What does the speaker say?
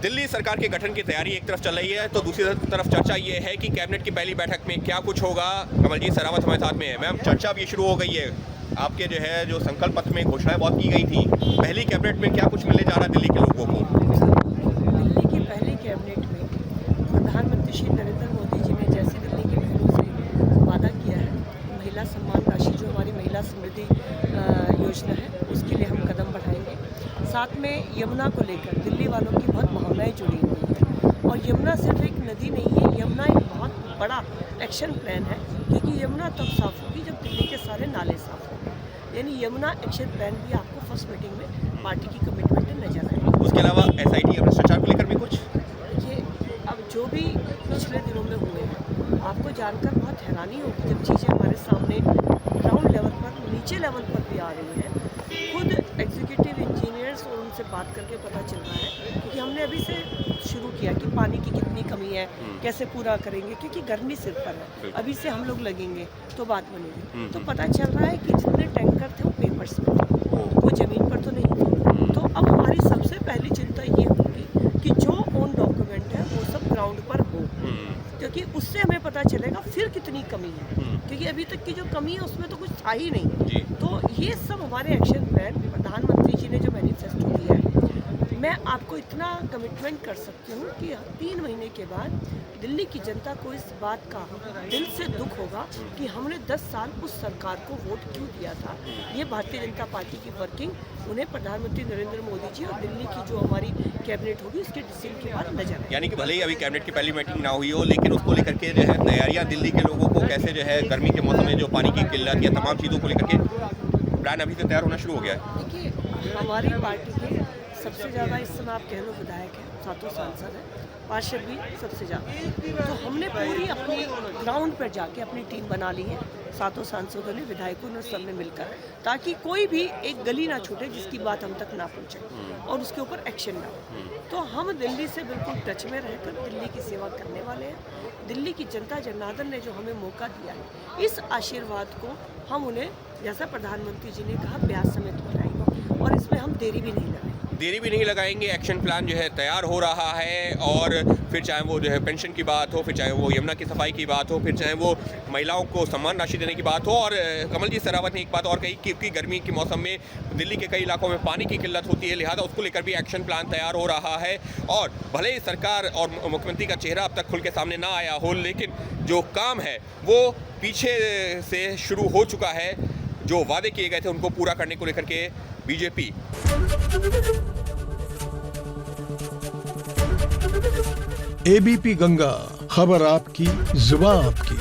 दिल्ली सरकार के गठन की तैयारी एक तरफ चल रही है तो दूसरी तरफ चर्चा ये है कि कैबिनेट की पहली बैठक में क्या कुछ होगा। कमलजीत शेरावत हमारे साथ में है। मैम, चर्चा भी शुरू हो गई है। आपके जो संकल्प पत्र में घोषणाएं बहुत की गई थी, पहली कैबिनेट में क्या कुछ मिलने जा रहा है दिल्ली के लोगों को? दिल्ली की पहली कैबिनेट में प्रधानमंत्री श्री नरेंद्र मोदी जी ने जैसे दिल्ली की बहनों से वादा किया है, महिला सम्मान राशि जो हमारी महिला समृद्धि योजना है उसके लिए हम कदम बढ़ाएंगे। साथ में यमुना को लेकर दिल्ली वालों की बहुत भावनाएं जुड़ी हुई हैं और यमुना सिर्फ एक नदी नहीं है, यमुना एक बहुत बड़ा एक्शन प्लान है, क्योंकि यमुना तब साफ होगी जब दिल्ली के सारे नाले साफ होंगे। यानी यमुना एक्शन प्लान भी आपको फर्स्ट मीटिंग में पार्टी की कमिटमेंट नजर आएगी। उसके अलावा SIT या भ्रष्टाचार को लेकर भी कुछ? देखिए, अब जो भी पिछले दिनों में हुए हैं आपको जानकर बहुत हैरानी होगी जब चीज़ें हमारे सामने ग्राउंड लेवल पर, नीचे लेवल पर भी आ रही हैं। खुद एग्जीक्यूटिव इंजीनियर्स और उनसे बात करके पता चल रहा है, क्योंकि हमने अभी से शुरू किया कि पानी की कितनी कमी है, कैसे पूरा करेंगे, क्योंकि गर्मी सिर पर है। अभी से हम लोग लगेंगे तो बात बनेगी। तो पता चल रहा है कि जितने टैंकर थे वो पेपर्स में थे, वो ज़मीन पर तो नहीं थे। तो अब हमारी सबसे पहली चिंता ये होगी कि जो ऑन डॉक्यूमेंट है वो सब ग्राउंड पर हो, क्योंकि उससे हमें पता चलेगा फिर कितनी कमी है, क्योंकि अभी तक की जो कमी है उसमें तो कुछ था ही नहीं। तो ये सब हमारे एक्शन प्लान, प्रधानमंत्री जी ने जो मैनिफेस्टो दिया है, मैं आपको इतना कमिटमेंट कर सकती हूँ कि 3 महीने के बाद दिल्ली की जनता को इस बात का दिल से दुख होगा कि हमने 10 साल उस सरकार को वोट क्यों दिया था। ये भारतीय जनता पार्टी की वर्किंग उन्हें प्रधानमंत्री नरेंद्र मोदी जी और दिल्ली की जो हमारी कैबिनेट होगी उसके डिसीजन के बाद नजर आएगी। यानी कि भले ही अभी कैबिनेट की पहली मीटिंग ना हुई हो, लेकिन उसको लेकर के तैयारियां दिल्ली के लोगों को कैसे गर्मी के मौसम में जो पानी की किल्लत या तमाम चीज़ों को लेकर के प्लान अभी से तैयार होना शुरू हो गया है। देखिए, हमारी पार्टी के सबसे ज़्यादा इस समय आप कह लो विधायक हैं, 7 सांसद हैं, पार्षद भी सबसे ज़्यादा। तो हमने पूरी अपनी ग्राउंड पर जाके अपनी टीम बना ली है, 7 सांसदों ने, विधायकों ने, सबने मिलकर, ताकि कोई भी एक गली ना छूटे जिसकी बात हम तक ना पहुँचे और उसके ऊपर एक्शन ना हो। तो हम दिल्ली से बिल्कुल टच में रहकर दिल्ली की सेवा करने वाले हैं। दिल्ली की जनता जनार्दन ने जो हमें मौका दिया है, इस आशीर्वाद को हम उन्हें, जैसा प्रधानमंत्री जी ने कहा, ब्याज समेत बनाएंगे और इसमें हम देरी भी नहीं लगाएंगे। देरी भी नहीं लगाएंगे। एक्शन प्लान तैयार हो रहा है और फिर चाहे वो पेंशन की बात हो, फिर चाहे वो यमुना की सफाई की बात हो, फिर चाहे वो महिलाओं को सम्मान राशि देने की बात हो। और कमलजीत शेरावत ने एक बात और कही कि गर्मी के मौसम में दिल्ली के कई इलाकों में पानी की किल्लत होती है, लिहाजा उसको लेकर भी एक्शन प्लान तैयार हो रहा है। और भले ही सरकार और मुख्यमंत्री का चेहरा अब तक खुल के सामने ना आया हो, लेकिन जो काम है वो पीछे से शुरू हो चुका है। जो वादे किए गए थे उनको पूरा करने को लेकर के बीजेपी ABP गंगा, खबर आपकी, जुबान आपकी।